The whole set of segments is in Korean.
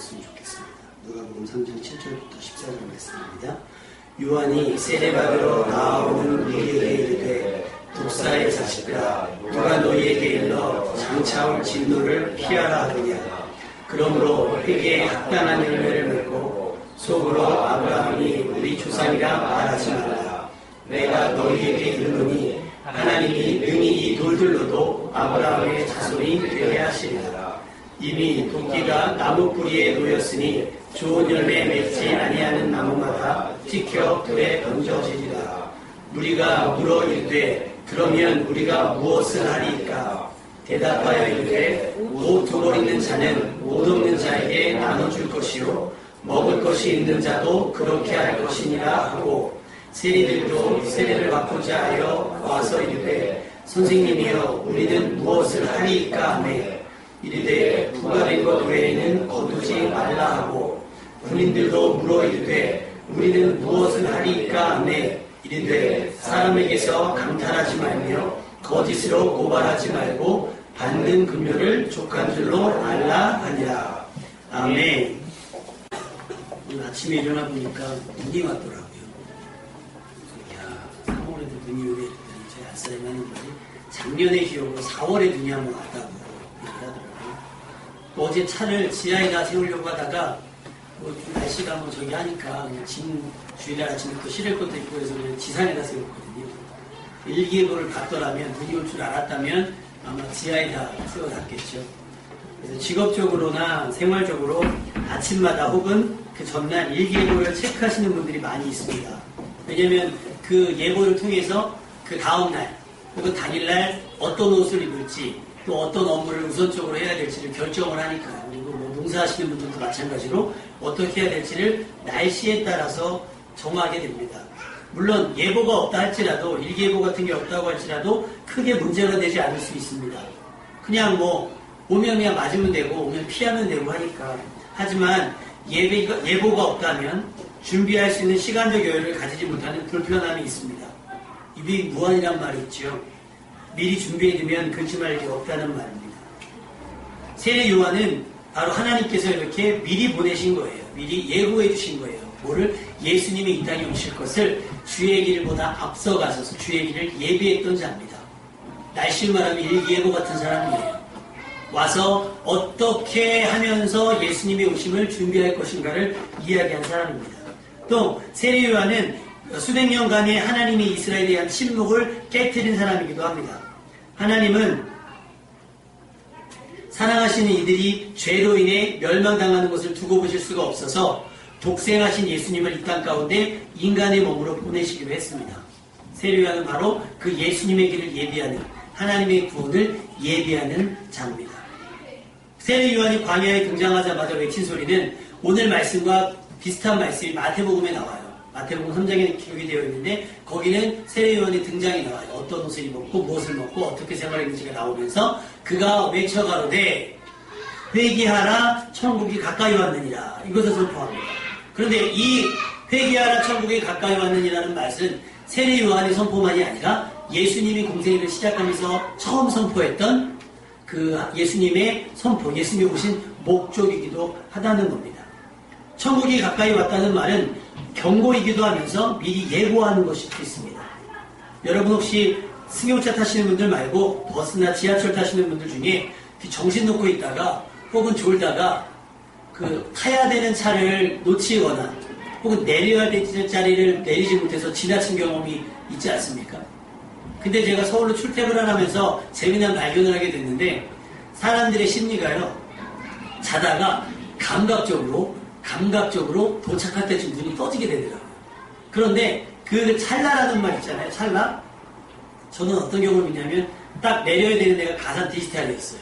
읽었으면 좋겠습니다. 누가복음 3장 7절부터 14절 말씀입니다. 요한이 세례받으러 나아오는 우리에게 이르되 독사의 자식들아 누가 너희에게 일러 장차올 진노를 피하라 하느냐. 그러므로 회개에 합당한 열매를 맺고 속으로 아브라함이 우리 조상이라 말하지 말라. 내가 너희에게 이르노니 하나님이 능히 이 돌들로도 아브라함의 자손이 되게 하시리라. 이미 도끼가 나무 뿌리에 놓였으니 좋은 열매 맺지 아니하는 나무마다 찍혀 불에 던져지리라. 우리가 물어 이르되 그러면 우리가 무엇을 하리이까? 대답하여 이르되 옷 두 벌 있는 자는 옷 없는 자에게 나눠줄 것이요 먹을 것이 있는 자도 그렇게 할 것이니라 하고 세리들도 세례를 받고자 하여 와서 이르되 선생님이여 우리는 무엇을 하리이까 하매 이르되 부과된 것 외에는 거두지 말라 하고 군인들도 물어 이르되 우리는 무엇을 하리이까 하매 이르되 사람에게서 강탈하지 말며 거짓으로 고발하지 말고 받는 금료를 족한 줄로 알라 하니라. 아멘. 오늘 아침에 일어나 보니까 눈이 왔더라고요. 야, 3월에도 눈이 오네 했더니 저희 앞사람이 하는 말이 작년에 기록으로 4월에 눈이 한번 왔다고 얘기하더라고요. 어제 차를 지하에다 세우려고 하다가 날씨가 저기 하니까 짐 주일날 아침부터 실을 것도 있고 그래서 그냥 지상에다 세웠거든요. 일기예보를 받더라면 눈이 올 줄 알았다면 아마 지하에다 세워놨겠죠. 그래서 직업적으로나 생활적으로 아침마다 혹은 그 전날 일기예보를 체크하시는 분들이 많이 있습니다. 왜냐면 그 예보를 통해서 그 다음날 혹은 당일날 어떤 옷을 입을지 또 어떤 업무를 우선적으로 해야 될지를 결정을 하니까요. 그리고 농사하시는 분들도 마찬가지로 어떻게 해야 될지를 날씨에 따라서 정하게 됩니다. 물론 예보가 없다 할지라도 일기예보 같은 게 없다고 할지라도 크게 문제가 되지 않을 수 있습니다. 그냥 오면 그냥 맞으면 되고 오면 피하면 되고 하니까. 하지만 예보가 없다면 준비할 수 있는 시간적 여유를 가지지 못하는 불편함이 있습니다. 입이 무한이란 말이 있죠. 미리 준비해두면 근심할 게 없다는 말입니다. 세례 요한은 바로 하나님께서 이렇게 미리 보내신 거예요. 미리 예고해 주신 거예요. 뭐를? 예수님이 이 땅에 오실 것을 주의 길보다 앞서가셔서 주의 길을 예비했던 자입니다. 날씨를 말하면 일기예보 같은 사람이에요. 와서 어떻게 하면서 예수님의 오심을 준비할 것인가를 이야기한 사람입니다. 또 세례 요한은 수백 년간의 하나님이 이스라엘에 대한 침묵을 깨트린 사람이기도 합니다. 하나님은 사랑하시는 이들이 죄로 인해 멸망당하는 것을 두고 보실 수가 없어서 독생하신 예수님을 이 땅 가운데 인간의 몸으로 보내시기로 했습니다. 세례 요한은 바로 그 예수님의 길을 예비하는 하나님의 구원을 예비하는 자입니다. 세례 요한이 광야에 등장하자마자 외친 소리는 오늘 말씀과 비슷한 말씀이 마태복음에 나와요. 마태복음 3장에 기록이 되어 있는데 거기는 세례 요한의 등장이 나와요. 어떤 옷을 입었고 무엇을 먹고 어떻게 생활했는지가 나오면서 그가 외쳐가로되 회개하라 천국이 가까이 왔느니라 이것을 선포합니다. 그런데 이 회개하라 천국이 가까이 왔느니라는 말은 세례 요한의 선포만이 아니라 예수님이 공생애를 시작하면서 처음 선포했던 그 예수님의 선포, 예수님이 오신 목적이기도 하다는 겁니다. 천국이 가까이 왔다는 말은 경고이기도 하면서 미리 예고하는 것일 수 있습니다. 여러분 혹시 승용차 타시는 분들 말고 버스나 지하철 타시는 분들 중에 정신 놓고 있다가 혹은 졸다가 타야 되는 차를 놓치거나 혹은 내려야 될 자리를 내리지 못해서 지나친 경험이 있지 않습니까? 근데 제가 서울로 출퇴근을 하면서 재미난 발견을 하게 됐는데 사람들의 심리가요 자다가 감각적으로 도착할 때쯤 눈이 떠지게 되더라고요. 그런데 그 찰나라는 말 있잖아요. 찰나? 저는 어떤 경험이 있냐면 딱 내려야 되는 데가 가산 디지털이었어요.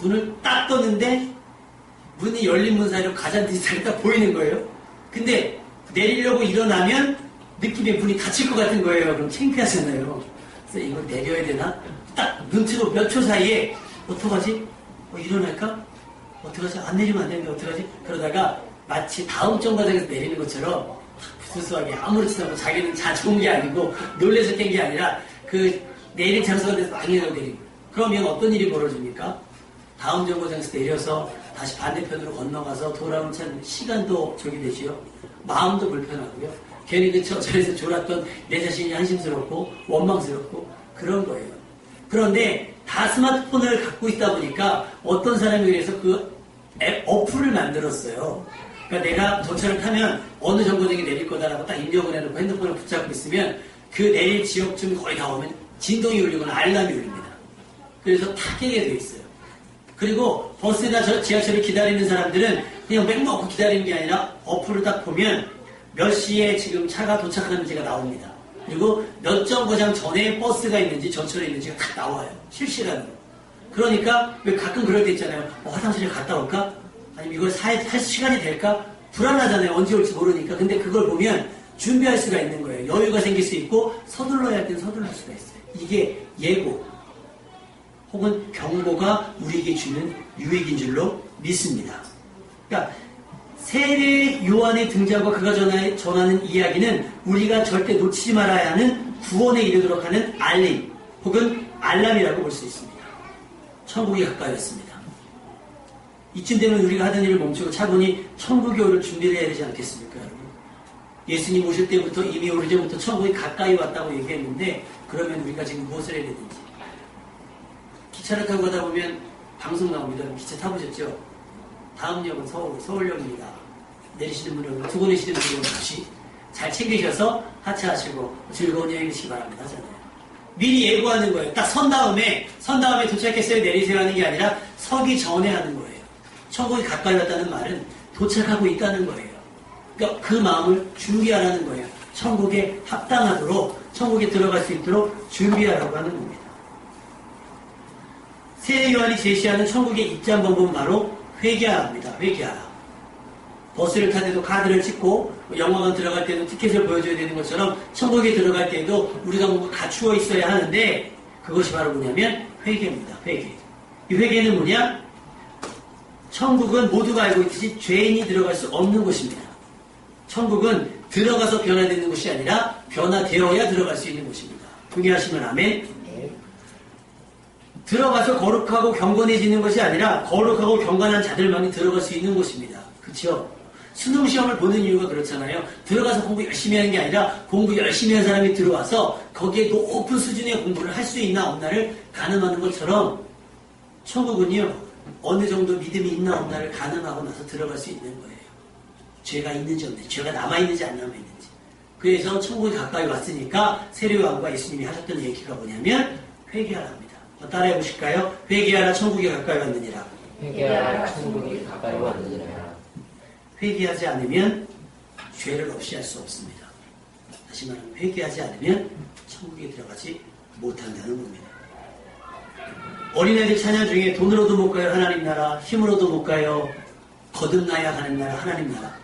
눈을 딱 떴는데 문이 열린 문 사이로 가산 디지털이 딱 보이는 거예요. 근데 내리려고 일어나면 느낌에 문이 닫힐 것 같은 거예요. 그럼 창피하잖아요. 그래서 이걸 내려야 되나? 딱 눈치로 몇 초 사이에 어떡하지? 일어날까? 어떡하지? 안 내리면 안 되는데 어떡하지? 그러다가 마치 다음 정거장에서 내리는 것처럼 부스스하게 아무렇지도 않고 자기는 자주 게 아니고 놀래서 깬 게 아니라 그 내릴 장소가 돼서 망해서 내리고 그러면 어떤 일이 벌어집니까? 다음 정거장에서 내려서 다시 반대편으로 건너가서 돌아오는 참 시간도 저기 되지요. 마음도 불편하고요. 괜히 그 저에서 졸았던 내 자신이 한심스럽고 원망스럽고 그런 거예요. 그런데 다 스마트폰을 갖고 있다 보니까 어떤 사람이 그래서 그 앱 어플을 만들었어요. 그러니까 내가 저 차를 타면 어느 정거장에 내릴 거다라고 딱 입력을 해놓고 핸드폰을 붙잡고 있으면 그 내릴 지역쯤 거의 다 오면 진동이 울리거나 알람이 울립니다. 그래서 타게 돼 있어요. 그리고 버스나 지하철을 기다리는 사람들은 그냥 맹먹고 기다리는 게 아니라 어플을 딱 보면 몇 시에 지금 차가 도착하는지가 나옵니다. 그리고 몇 정거장 전에 버스가 있는지 전철에 있는지가 다 나와요. 실시간으로. 그러니까 왜 가끔 그럴 때 있잖아요. 화장실에 갔다 올까? 아니면 이걸 할 시간이 될까? 불안하잖아요. 언제 올지 모르니까. 근데 그걸 보면 준비할 수가 있는 거예요. 여유가 생길 수 있고 서둘러야 할 때는 서둘러할 수가 있어요. 이게 예고 혹은 경고가 우리에게 주는 유익인 줄로 믿습니다. 그러니까 세례 요한의 등장과 그가 전하는 이야기는 우리가 절대 놓치지 말아야 하는 구원에 이르도록 하는 알림 혹은 알람이라고 볼 수 있습니다. 천국이 가까이 왔습니다. 이쯤 되면 우리가 하던 일을 멈추고 차분히 천국에 오를 준비를 해야 되지 않겠습니까, 여러분? 예수님 오실 때부터 이미 오래전부터 천국이 가까이 왔다고 얘기했는데 그러면 우리가 지금 무엇을 해야 되는지. 기차를 타고 가다 보면 방송 나옵니다. 기차 타보셨죠? 다음 역은 서울역입니다. 내리시는 분은 두고 내시는 분은 같이 잘 챙기셔서 하차하시고 즐거운 여행 되시기 바랍니다 하잖아요. 미리 예고하는 거예요. 딱 선 다음에 도착했어요 내리세요 하는 게 아니라 서기 전에 하는 거예요. 천국이 가까이 왔다는 말은 도착하고 있다는 거예요. 그러니까 그 마음을 준비하라는 거예요. 천국에 합당하도록 천국에 들어갈 수 있도록 준비하라고 하는 겁니다. 세례 요한이 제시하는 천국의 입장 방법은 바로 회개하랍니다. 회개하라. 버스를 탈 때도 카드를 찍고 영화관 들어갈 때도 티켓을 보여줘야 되는 것처럼 천국에 들어갈 때도 우리가 뭔가 갖추어 있어야 하는데 그것이 바로 뭐냐면 회개입니다. 회개. 이 회개는 뭐냐? 천국은 모두가 알고 있듯이 죄인이 들어갈 수 없는 곳입니다. 천국은 들어가서 변화되는 곳이 아니라 변화되어야 들어갈 수 있는 곳입니다. 동의하시면 아멘. 들어가서 거룩하고 경건해지는 것이 아니라 거룩하고 경건한 자들만이 들어갈 수 있는 곳입니다. 그렇죠? 수능시험을 보는 이유가 그렇잖아요. 들어가서 공부 열심히 하는 게 아니라 공부 열심히 한 사람이 들어와서 거기에 높은 수준의 공부를 할 수 있나 없나를 가늠하는 것처럼 천국은요. 어느 정도 믿음이 있나 없나를 가늠하고 나서 들어갈 수 있는 거예요. 죄가 있는지 없는지, 죄가 남아있는지 안 남아있는지. 그래서 천국이 가까이 왔으니까 세례요한과 예수님이 하셨던 얘기가 뭐냐면 회개하랍니다. 따라해 보실까요? 회개하라 천국이 가까이 왔느니라. 회개하라 천국이 가까이 왔느니라. 회개하지 않으면 죄를 없이 할 수 없습니다. 다시 말하면 회개하지 않으면 천국에 들어가지 못한다는 겁니다. 어린애들 찬양 중에 돈으로도 못 가요 하나님 나라, 힘으로도 못 가요, 거듭나야 하는 나라 하나님 나라.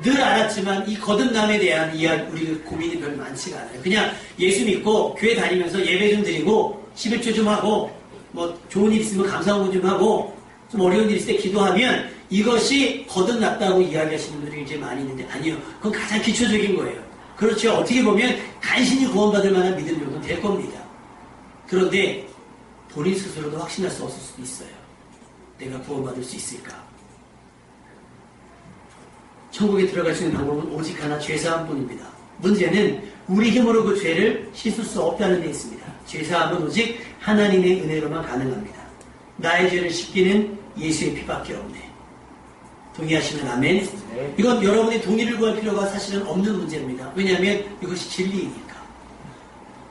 늘 알았지만 이 거듭남에 대한 우리 고민이 별로 많지가 않아요. 그냥 예수 믿고 교회 다니면서 예배 좀 드리고 11조 좀 하고 뭐 좋은 일 있으면 감사하고 좀 하고 좀 어려운 일 있을 때 기도하면 이것이 거듭났다고 이야기하시는 분들이 굉장히 많이 있는데 아니요. 그건 가장 기초적인 거예요. 그렇죠. 어떻게 보면 간신히 구원받을 만한 믿음 정도는 될 겁니다. 그런데 본인 스스로도 확신할 수 없을 수도 있어요. 내가 구원받을 수 있을까? 천국에 들어갈 수 있는 방법은 오직 하나 죄사함뿐입니다. 문제는 우리 힘으로 그 죄를 씻을 수 없다는 데 있습니다. 죄사함은 오직 하나님의 은혜로만 가능합니다. 나의 죄를 씻기는 예수의 피밖에 없네. 동의하시면 아멘. 이건 여러분의 동의를 구할 필요가 사실은 없는 문제입니다. 왜냐하면 이것이 진리이니까.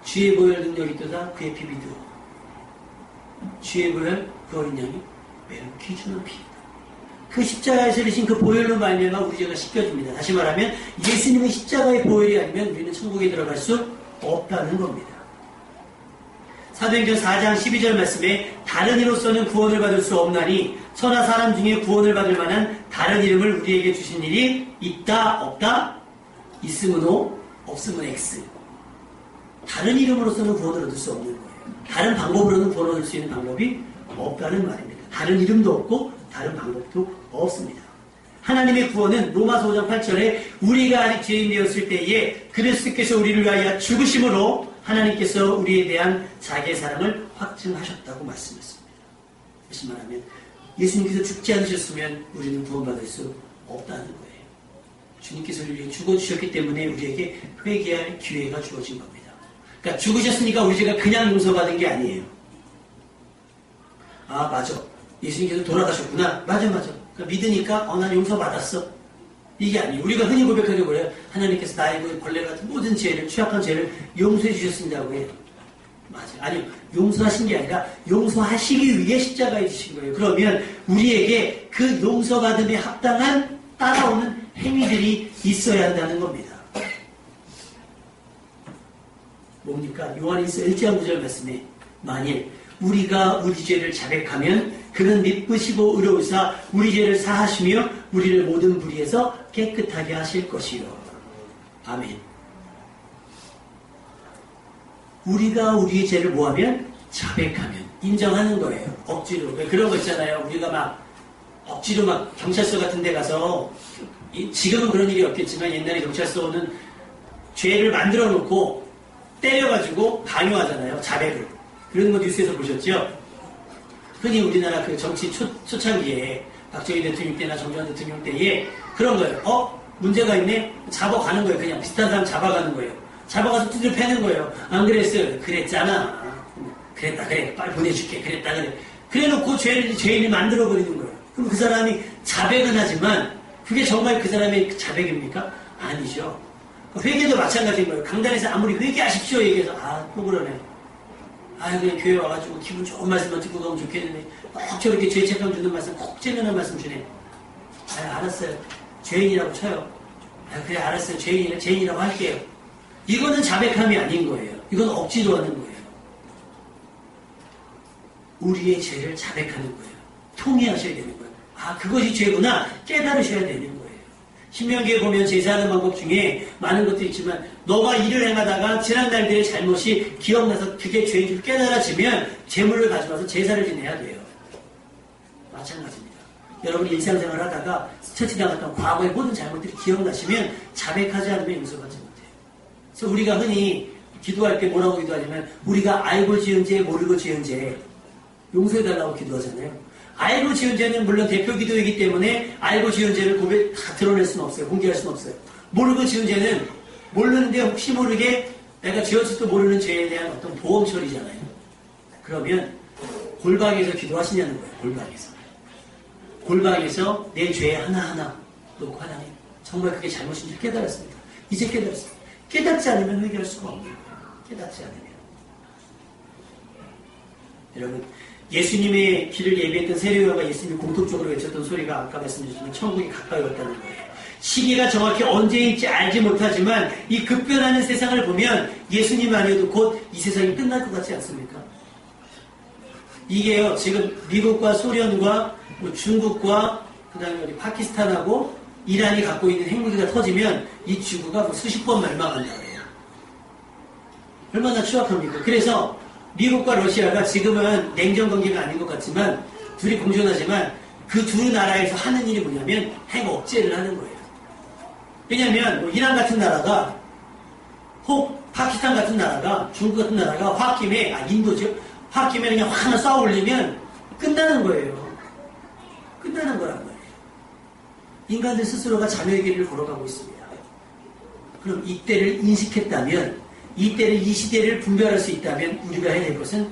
주의 보혈 능력이 있도다 그의 피 믿으오. 주의 보혈 그 어린 양이 매우 귀중한 피입니다. 그 십자가에서 흘리신 그 보혈로 말미암아 우리 죄가 씻겨집니다. 다시 말하면 예수님의 십자가의 보혈이 아니면 우리는 천국에 들어갈 수 없다는 겁니다. 사도행전 4장 12절 말씀에 다른 이로서는 구원을 받을 수 없나니 천하 사람 중에 구원을 받을 만한 다른 이름을 우리에게 주신 일이 있다 없다? 있으면 O, 없으면 X. 다른 이름으로서는 구원을 얻을 수 없는 거예요. 다른 방법으로는 구원을 얻을 수 있는 방법이 없다는 말입니다. 다른 이름도 없고 다른 방법도 없습니다. 하나님의 구원은 로마서 5장 8절에 우리가 아직 죄인 되었을 때에 그리스도께서 우리를 위하여 죽으심으로 하나님께서 우리에 대한 자기의 사랑을 확증하셨다고 말씀했습니다. 다시 말하면 예수님께서 죽지 않으셨으면 우리는 구원받을 수 없다는 거예요. 주님께서 우리에게 죽어주셨기 때문에 우리에게 회개할 기회가 주어진 겁니다. 그러니까 죽으셨으니까 우리 죄가 그냥 용서받은 게 아니에요. 아, 맞아. 예수님께서 돌아가셨구나. 맞아. 그러니까 믿으니까 난 용서받았어. 이게 아니에요. 우리가 흔히 고백하게 뭐예요? 하나님께서 나의 그 벌레 같은 모든 죄를, 취약한 죄를 용서해 주셨습니다고 해요. 맞아요. 아니요. 용서하신 게 아니라 용서하시기 위해 십자가에 지신 거예요. 그러면 우리에게 그 용서받음에 합당한 따라오는 행위들이 있어야 한다는 겁니다. 뭡니까? 요한일서 1장 9절 말씀에 만일 우리가 우리 죄를 자백하면 그는 미쁘시고 의로우사 우리 죄를 사하시며 우리를 모든 불의에서 깨끗하게 하실 것이요. 아멘. 우리가 우리의 죄를 뭐하면? 자백하면, 인정하는 거예요. 억지로. 그런 거 있잖아요. 우리가 막 억지로 막 경찰서 같은 데 가서, 지금은 그런 일이 없겠지만 옛날에 경찰서는 죄를 만들어 놓고 때려가지고 강요하잖아요. 자백을. 그런 거 뉴스에서 보셨죠? 흔히 우리나라 그 정치 초창기에 박정희 대통령 때나 정주환 대통령 때에 그런 거예요. 문제가 있네? 잡아가는 거예요. 그냥 비슷한 사람 잡아가는 거예요. 잡아가서 두드려 패는 거예요. 안 그랬어요? 그랬잖아. 그랬다 그래. 빨리 보내줄게. 그랬다 그래. 그래놓고 죄인을 만들어버리는 거예요. 그럼 그 사람이 자백은 하지만 그게 정말 그 사람의 자백입니까? 아니죠. 회개도 마찬가지인 거예요. 강단에서 아무리 회개하십시오 얘기해서 또 그러네. 그냥 교회 와가지고 기분 좋은 말씀만 듣고 가면 좋겠는데 꼭 저렇게 죄책감 주는 말씀, 꼭 찔러는 말씀 주네. 알았어요. 죄인이라고 쳐요. 그래 알았어요. 죄인이라고 할게요. 이거는 자백함이 아닌 거예요. 이건 억지로 하는 거예요. 우리의 죄를 자백하는 거예요. 통회하셔야 되는 거예요. 그것이 죄구나 깨달으셔야 되는 거예요. 신명기에 보면 제사하는 방법 중에 많은 것도 있지만 너가 일을 행하다가 지난 날들의 잘못이 기억나서 그게 죄인 줄 깨달아지면 제물을 가져와서 제사를 지내야 돼요. 마찬가지입니다. 여러분 일상생활 하다가 스쳐지 나갔던 과거의 모든 잘못들이 기억나시면 자백하지 않으면 용서받지 못해요. 그래서 우리가 흔히 기도할 때 뭐라고 기도하냐면 우리가 알고 지은 죄, 모르고 지은 죄 용서해달라고 기도하잖아요. 알고 지은 죄는 물론 대표 기도이기 때문에 알고 지은 죄를 다 드러낼 수는 없어요. 공개할 수는 없어요. 모르고 지은 죄는 모르는데 혹시 모르게 내가 지었을지도 모르는 죄에 대한 어떤 보험 처리잖아요. 그러면 골방에서 기도하시냐는 거예요. 골방에서 내 죄 하나하나 놓고 하나님 정말 그게 잘못인지 깨달았습니다. 이제 깨달았습니다. 깨닫지 않으면 회개할 수가 없는 거예요. 깨닫지 않으면. 여러분 예수님의 길을 예비했던 세례요한과 예수님이 공통적으로 외쳤던 소리가 아까 말씀드렸지만 천국이 가까이 왔다는 거예요. 시기가 정확히 언제일지 알지 못하지만 이 급변하는 세상을 보면 예수님 아니어도 곧 이 세상이 끝날 것 같지 않습니까? 이게요 지금 미국과 소련과 중국과 그 다음에 우리 파키스탄하고 이란이 갖고 있는 핵무기가 터지면 이 지구가 수십 번 멸망한다고 해요. 얼마나 추악합니까? 그래서 미국과 러시아가 지금은 냉전 관계가 아닌 것 같지만 둘이 공존하지만 그 두 나라에서 하는 일이 뭐냐면 핵 억제를 하는 거예요. 왜냐하면 이란 같은 나라가 혹 파키스탄 같은 나라가 중국 같은 나라가 홧김에 인도죠. 홧김에 그냥 확 하나 쏴 올리면 끝나는 거예요. 끝나는 거란 말이에요. 인간들 스스로가 자멸의 길을 걸어가고 있습니다. 그럼 이때를 인식했다면 이때를 이 시대를 분별할 수 있다면 우리가 해야 될 것은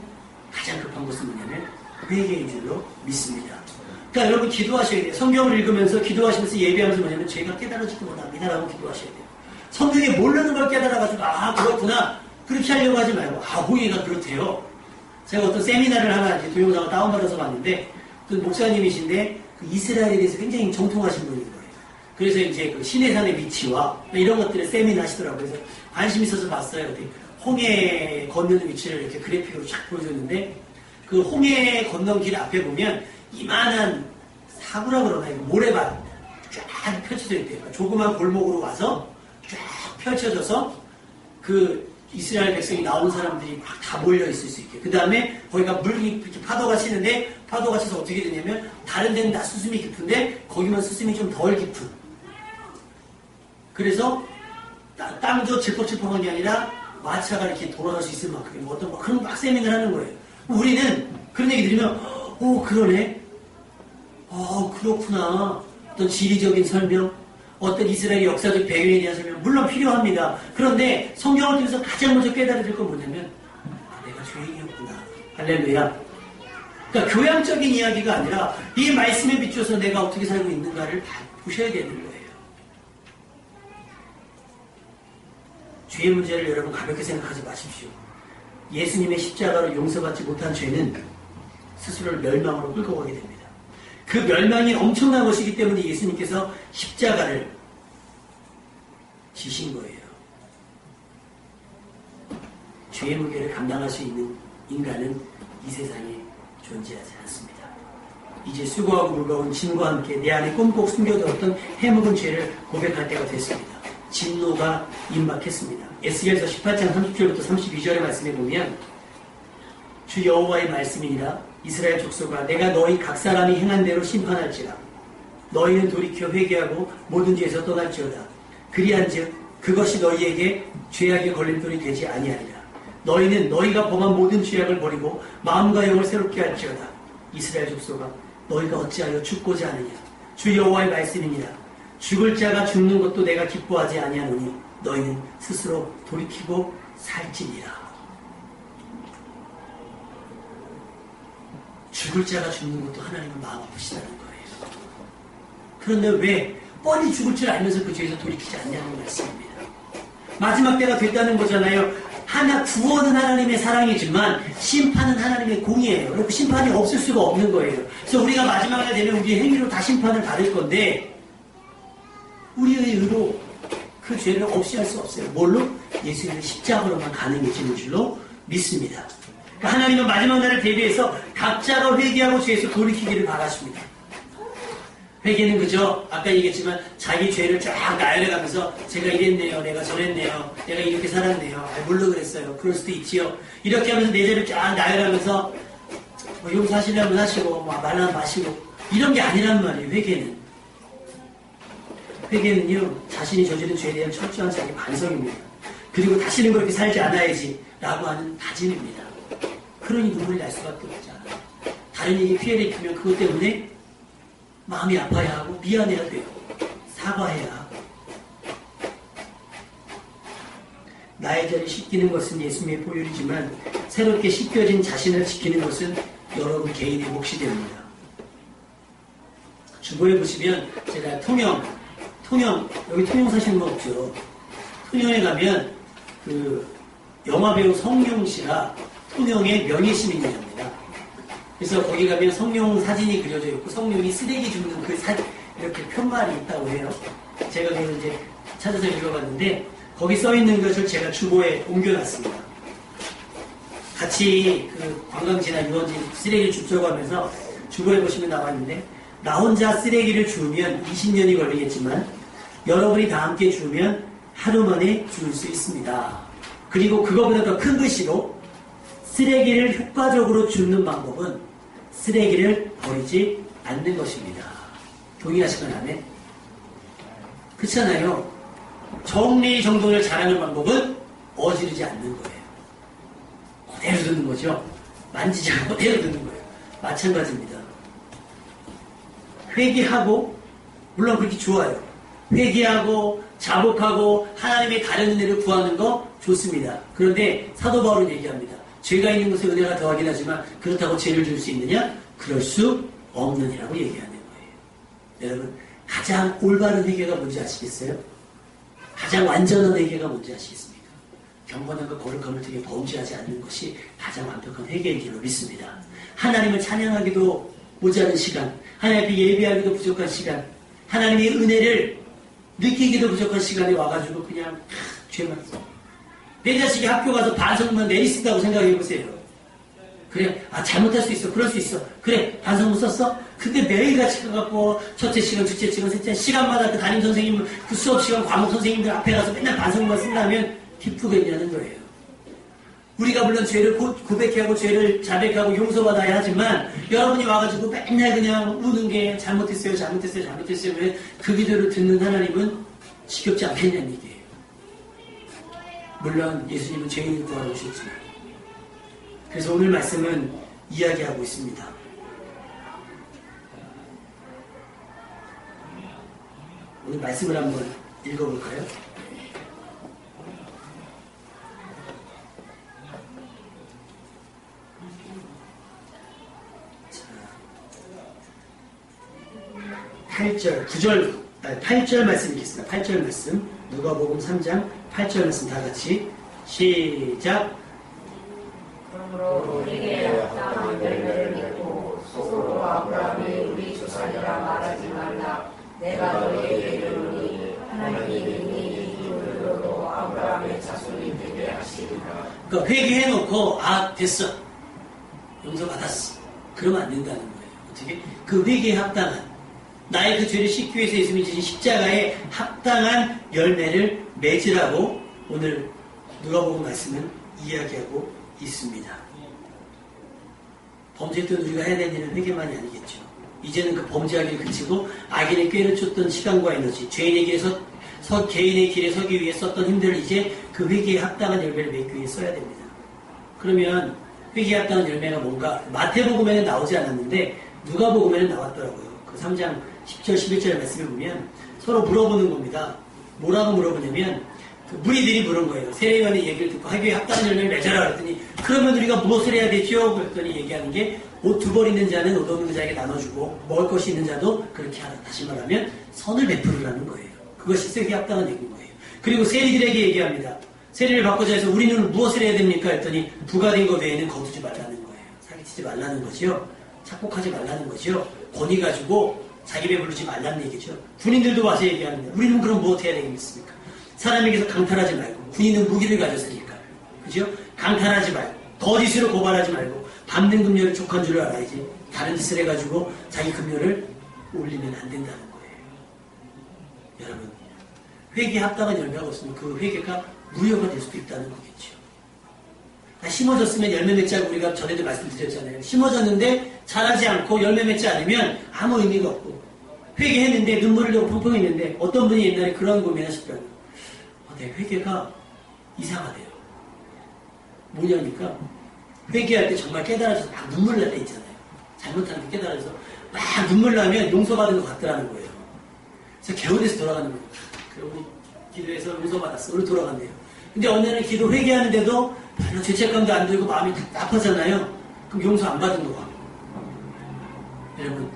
가장 급한 것은 뭐냐면 회개인 줄로 믿습니다. 그러니까 여러분 기도하셔야 돼요. 성경을 읽으면서 기도하시면서 예배하면서 뭐냐면 죄가 깨달아지지 못합니다라고 기도하셔야 돼요. 성경에 모르는 걸 깨달아가지고 그렇구나 그렇게 하려고 하지 말고 홍해가 그렇대요. 제가 어떤 세미나를 하나 동영상을 다운받아서 봤는데 그 목사님이신데 그 이스라엘에 대해서 굉장히 정통하신 분인 거예요. 그래서 이제 그 시내산의 위치와 이런 것들을 세미나 하시더라고요. 그래서 관심 있어서 봤어요. 홍해 건너는 위치를 이렇게 그래픽으로 쫙 보여줬는데 그 홍해 건너는 길 앞에 보면 이만한 사구라 그러나 모래밭 쫙 펼쳐져 있대요. 그러니까 조그만 골목으로 와서 쫙 펼쳐져서 그 이스라엘 백성이 나온 사람들이 막 다 몰려 있을 수 있게. 그 다음에 거기가 물이 이렇게 파도가 치는데 파도가 쳐서 어떻게 되냐면 다른 데는 다 수심이 깊은데 거기만 수심이 좀 덜 깊은. 그래서 땅도 질퍽질퍽한 게 아니라 마차가 이렇게 돌아갈 수 있을 만큼 어떤 그런 막 세미나를 하는 거예요. 우리는 그런 얘기 들으면 그러네. 그렇구나. 어떤 지리적인 설명, 어떤 이스라엘 역사적 배경에 대한 설명, 물론 필요합니다. 그런데 성경을 통해서 가장 먼저 깨달아야 될 건 뭐냐면, 내가 죄인이었구나. 할렐루야. 그러니까 교양적인 이야기가 아니라 이 말씀에 비춰서 내가 어떻게 살고 있는가를 다 보셔야 되는 거예요. 죄의 문제를 여러분 가볍게 생각하지 마십시오. 예수님의 십자가로 용서받지 못한 죄는 스스로를 멸망으로 끌고 가게 됩니다. 그 멸망이 엄청난 것이기 때문에 예수님께서 십자가를 지신 거예요. 죄의 무게를 감당할 수 있는 인간은 이 세상에 존재하지 않습니다. 이제 수고하고 무거운 짐과 함께 내 안에 꼼꼼 숨겨두었던 해묵은 죄를 고백할 때가 됐습니다. 진노가 임박했습니다. 에스겔서 18장 30절부터 32절의 말씀에 보면 주 여호와의 말씀이니라 이스라엘 족속아 내가 너희 각 사람이 행한 대로 심판할지라 너희는 돌이켜 회개하고 모든 죄에서 떠날지어다. 그리한즉 그것이 너희에게 죄악의 걸림돌이 되지 아니하리라. 너희는 너희가 범한 모든 죄악을 버리고 마음과 영을 새롭게 할지어다. 이스라엘 족속아 너희가 어찌하여 죽고자 하느냐. 주 여호와의 말씀이니라. 죽을 자가 죽는 것도 내가 기뻐하지 아니하노니 너희는 스스로 돌이키고 살지니라. 죽을 자가 죽는 것도 하나님은 마음 아프시다는 거예요. 그런데 왜 뻔히 죽을 줄 알면서 그 죄에서 돌이키지 않냐는 말씀입니다. 마지막 때가 됐다는 거잖아요. 구원은 하나님의 사랑이지만 심판은 하나님의 공의예요. 그리고 심판이 없을 수가 없는 거예요. 그래서 우리가 마지막 날 되면 우리의 행위로 다 심판을 받을 건데 우리의 의로 그 죄를 없이 할 수 없어요. 뭘로? 예수님의 십자가로만 가능해지는 줄로 믿습니다. 그러니까 하나님은 마지막 날을 대비해서 각자가 회개하고 죄에서 돌이키기를 바라십니다. 회개는 그죠? 아까 얘기했지만 자기 죄를 쫙 나열해가면서 제가 이랬네요. 내가 저랬네요. 내가 이렇게 살았네요. 물론 그랬어요. 그럴 수도 있지요. 이렇게 하면서 내 죄를 쫙 나열하면서 용서하시려면 하시고 말라면 마시고 이런 게 아니란 말이에요. 회개는. 회개는요. 자신이 저지른 죄에 대한 철저한 자기 반성입니다. 그리고 다시는 그렇게 살지 않아야지 라고 하는 다짐입니다. 그러니 눈물이 날 수밖에 없잖아요. 다른 이에게 피해를 입히면 그것 때문에 마음이 아파야 하고 미안해야 돼요. 사과해야 하고. 나의 죄를 씻기는 것은 예수님의 보혈이지만 새롭게 씻겨진 자신을 지키는 것은 여러분 개인의 몫이 됩니다. 주보에 보시면 제가 통영 여기 통영 사시는 거 없죠? 통영에 가면 그 영화배우 성룡 씨가 통영의 명예시민이랍니다. 그래서 거기 가면 성룡 사진이 그려져 있고 성룡이 쓰레기 줍는 그 사진 이렇게 편말이 있다고 해요. 제가 그걸 이제 찾아서 읽어봤는데 거기 써 있는 것을 제가 주보에 옮겨놨습니다. 같이 그 관광지나 유원지 쓰레기를 줍자고 하면서 주보에 보시면 나와 있는데 나 혼자 쓰레기를 주우면 20년이 걸리겠지만 여러분이 다 함께 주우면 하루 만에 주울 수 있습니다. 그리고 그거보다 더 큰 글씨로 쓰레기를 효과적으로 줍는 방법은 쓰레기를 버리지 않는 것입니다. 동의하시거나 그렇잖아요. 정리정돈을 잘하는 방법은 어지르지 않는 거예요. 그대로 두는 거죠. 만지지 않고 그대로 두는 거예요. 마찬가지입니다. 회개하고 물론 그렇게 좋아요. 회개하고 자복하고 하나님의 다른 은혜를 구하는 거 좋습니다. 그런데 사도 바울은 얘기합니다. 죄가 있는 것에 은혜가 더하긴 하지만 그렇다고 죄를 줄 수 있느냐? 그럴 수 없느니라고 얘기하는 거예요. 여러분 가장 올바른 회개가 뭔지 아시겠어요? 가장 완전한 회개가 뭔지 아시겠습니까? 경건함과 거룩함을 되게 범죄하지 않는 것이 가장 완벽한 회개인 줄로 믿습니다. 하나님을 찬양하기도 모자른 시간, 하나님 앞에 예배하기도 부족한 시간, 하나님의 은혜를 느끼기도 부족한 시간에 와가지고 그냥 죄만 써. 내 자식이 학교 가서 반성문 내리쓴다고 생각해보세요. 그래, 잘못할 수 있어. 그럴 수 있어. 그래, 반성문 썼어? 근데 매일같이 가갖고 첫째 시간, 둘째 시간, 셋째 시간마다 그 담임선생님, 그 수업시간 과목 선생님들 앞에 가서 맨날 반성문 쓴다면 기쁘겠냐는 거예요. 우리가 물론 죄를 고백하고 죄를 자백하고 용서받아야 하지만 여러분이 와가지고 맨날 그냥 우는 게 잘못했어요. 왜 그 기도를 듣는 하나님은 지겹지 않겠냐는 얘기예요. 물론 예수님은 죄인을 구하러 오셨지만 그래서 오늘 말씀은 이야기하고 있습니다. 오늘 말씀을 한번 읽어볼까요? 자, 8절 말씀 읽겠습니다. 8절 말씀, 누가복음 3장 8절 말씀 다 같이 시작. 그러므로 우리에게 합당한 열매를 맺고 스스로 아브라함이 우리 조상이라 말하지 말라. 내가 너희에게 이르노니 하나님이 이 이름으로도 아브라함의 자손이 되게 하시리라. 그러니까 회개해놓고 됐어, 용서받았어, 그러면 안 된다는 거예요. 어떻게? 그 회개에 합당한, 나의 그 죄를 씻기 위해서 예수님이 지신 십자가에 합당한 열매를 맺으라고 오늘 누가복음 말씀은 이야기하고 있습니다. 범죄했던 우리가 해야 되는 일은 회개만이 아니겠죠. 이제는 그 범죄하기를 그치고 악인의 꾀를 쫓던 시간과 에너지, 죄인의 길에 개인의 길에 서기 위해 썼던 힘들을 이제 그 회개에 합당한 열매를 맺기 위해 써야 됩니다. 그러면 회개에 합당한 열매가 뭔가 마태복음에는 나오지 않았는데 누가복음에는 나왔더라고요. 그 3장 10절 11절 말씀을 보면 서로 물어보는 겁니다. 뭐라고 물어보냐면 그 무리들이 물은 거예요. 세례요한의 얘기를 듣고 회개에 합당한 열매를 맺어라 그랬더니 그러면 우리가 무엇을 해야 되죠? 그랬더니 얘기하는 게 옷 2벌 있는 자는 옷 없는 자에게 나눠주고 먹을 것이 있는 자도 그렇게 하라. 다시 말하면 선을 베풀으라는 거예요. 그것이 회개에 합당한 얘기인 거예요. 그리고 세리들에게 얘기합니다. 세리를 바꾸자 해서 우리는 무엇을 해야 됩니까? 했더니 부가된 것 외에는 거두지 말라는 거예요. 사기치지 말라는 거죠. 착복하지 말라는 거죠. 권위 가지고 자기 배부르지 말라는 얘기죠. 군인들도 와서 얘기합니다. 우리는 그럼 무엇 해야 되겠습니까? 사람에게서 강탈하지 말고, 군인은 무기를 가졌으니까. 그죠? 강탈하지 말고, 거짓으로 고발하지 말고, 밟는 금료를 족한 줄 알아야지. 다른 짓을 해가지고 자기 금료를 올리면 안 된다는 거예요. 여러분, 회개에 합당한 열매가 없으면 그 회개가 무효가 될 수도 있다는 거겠죠. 심어졌으면 열매 맺자고 우리가 전에도 말씀드렸잖아요. 심어졌는데 자라지 않고 열매 맺지 않으면 아무 의미가 없고, 회개했는데 눈물을 흘리고 펑펑 했는데 어떤 분이 옛날에 그런 고민하셨더라고요. 내 회개가 이상하대요. 뭐냐니까 회개할 때 정말 깨달아져서 막 눈물 날 때 있잖아요. 잘못하는 게 깨달아져서 막 눈물 나면 용서받은 것 같더라는 거예요. 그래서 개운해서 돌아가는 거예요. 그리고 우리 기도해서 용서받았어. 오늘 돌아간대요. 근데 어느 날은 기도 회개하는데도 별로 죄책감도 안 들고 마음이 답답하잖아요. 그럼 용서 안 받은 거 같고. 여러분,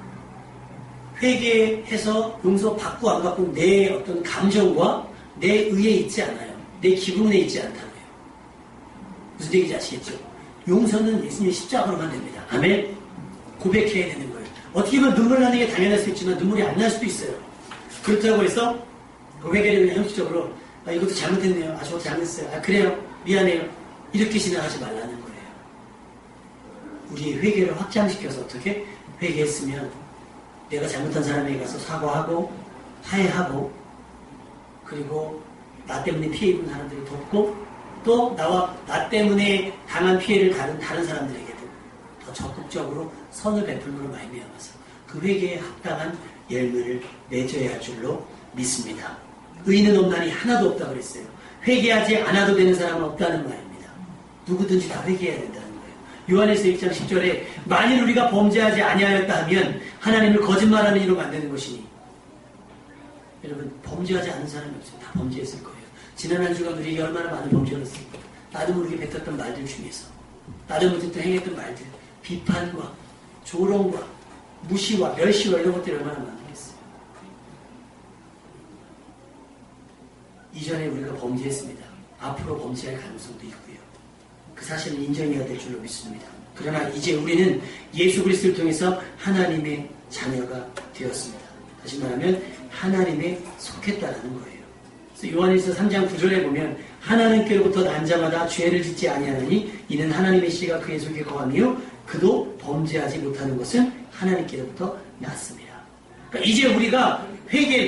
회개해서 용서 받고 안 받고 내 어떤 감정과 내 의에 있지 않아요. 내 기분에 있지 않다고요. 무슨 얘기인지 아시겠죠? 용서는 예수님의 십자가로만 됩니다. 아멘? 고백해야 되는 거예요. 어떻게 보면 눈물 나는 게 당연할 수 있지만 눈물이 안 날 수도 있어요. 그렇다고 해서 그 회개를 그냥 형식적으로 이것도 잘못했네요. 저것도 잘못했어요. 그래요. 미안해요. 이렇게 지나가지 말라는 거예요. 우리의 회개를 확장시켜서 어떻게? 회개했으면 내가 잘못한 사람에게 가서 사과하고 화해하고 그리고 나 때문에 피해 입은 사람들을 돕고 또 나 때문에 당한 피해를 다른 사람들에게도 더 적극적으로 선을 베풀므로 말미암아서 그 회개에 합당한 열매를 맺어야 할 줄로 믿습니다. 의인은 없나니 하나도 없다고 그랬어요. 회개하지 않아도 되는 사람은 없다는 말입니다. 누구든지 다 회개해야 된다는 거예요. 요한에서 1장 10절에 만일 우리가 범죄하지 아니하였다 하면 하나님을 거짓말하는 이로 만드는 것이니 여러분 범죄하지 않은 사람이 없어요. 다 범죄했을 거예요. 지난 한 주간 우리에게 얼마나 많은 범죄를 했습니까? 나도 모르게 뱉었던 말들 중에서 나도 모르게 행했던 말들 비판과 조롱과 무시와 멸시와 이런 것들이 얼마나 많겠어요. 이전에 우리가 범죄했습니다. 앞으로 범죄할 가능성도 있고요. 그 사실은 인정해야 될 줄로 믿습니다. 그러나 이제 우리는 예수 그리스도를 통해서 하나님의 자녀가 되었습니다. 다시 말하면 하나님에 속했다라는 거예요. 그래서 요한일서 3장 9절에 보면 하나님께로부터 난 자마다 죄를 짓지 아니하느니 이는 하나님의 씨가 그의 속에 거하며 그도 범죄하지 못하는 것은 하나님께로부터 났습니다. 그러니까 이제 우리가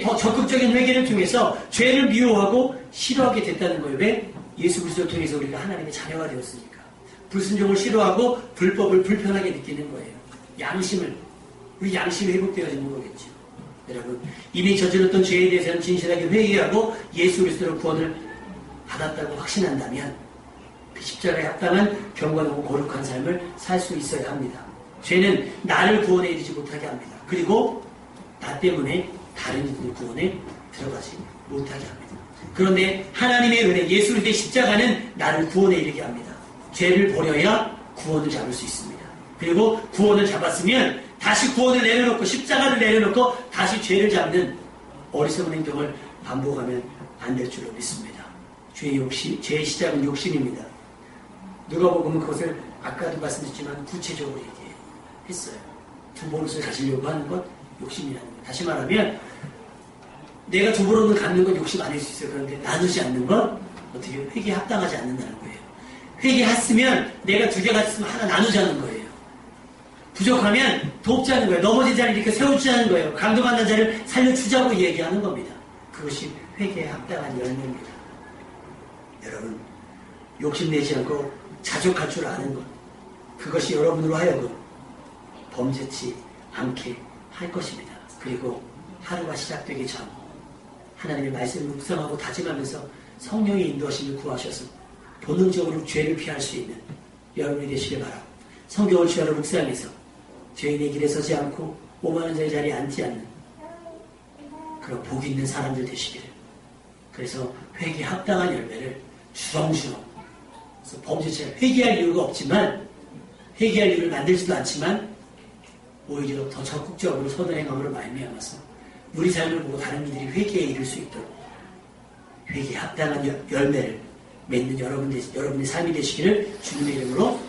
더 적극적인 회개를 통해서 죄를 미워하고 싫어하게 됐다는 거예요. 왜? 예수 그리스도를 통해서 우리가 하나님의 자녀가 되었으니까. 불순종을 싫어하고 불법을 불편하게 느끼는 거예요. 우리 양심이 회복되어지는 거겠죠. 여러분, 이미 저질렀던 죄에 대해서는 진실하게 회개하고 예수 그리스도로 구원을 받았다고 확신한다면 그 십자가에 합당한 경건하고 거룩한 삶을 살 수 있어야 합니다. 죄는 나를 구원해 이르지 못하게 합니다. 그리고 나 때문에 다른 이들을 구원해 들어가지 못하게 합니다. 그런데 하나님의 은혜, 예수 그리스도의 십자가는 나를 구원에 이르게 합니다. 죄를 버려야 구원을 잡을 수 있습니다. 그리고 구원을 잡았으면 다시 구원을 내려놓고 십자가를 내려놓고 다시 죄를 잡는 어리석은 행동을 반복하면 안 될 줄로 믿습니다. 죄의 시작은 욕심입니다. 누가복음은 그것을 아까도 말씀드렸지만 구체적으로 얘기했어요. 두 버릇을 가지려고 하는 것 욕심이라는 것. 다시 말하면 내가 두 버릇을 갖는 건 욕심 아닐 수 있어요. 그런데 나누지 않는 건 어떻게 회개에 합당하지 않는다는 거예요. 회개했으면 내가 두 개 가졌으면 하나 나누자는 거예요. 부족하면 돕자는 거예요. 넘어진 자를 이렇게 세워주자는 거예요. 감동받는 자를 살려주자고 얘기하는 겁니다. 그것이 회개에 합당한 열매입니다. 여러분, 욕심내지 않고 자족할 줄 아는 것, 그것이 여러분으로 하여금 범죄치 않게 할 것입니다. 그리고 하루가 시작되기 전 하나님의 말씀을 묵상하고 다짐하면서 성령의 인도하심을 구하셔서 본능적으로 죄를 피할 수 있는 여러분이 되시길 바라고, 성경을 주야로 묵상해서 죄인의 길에 서지 않고 오만한 자의 자리에 앉지 않는 그런 복 있는 사람들 되시기를. 그래서 회개에 합당한 열매를 주렁주렁, 그래서 범죄자 회개할 이유가 없지만, 회개할 이유를 만들지도 않지만 오히려 더 적극적으로 선을 행함으로 말미암아서 우리 삶을 보고 다른 이들이 회개에 이를 수 있도록 회개에 합당한 열매를 맺는 여러분의 삶이 되시기를 주님의 이름으로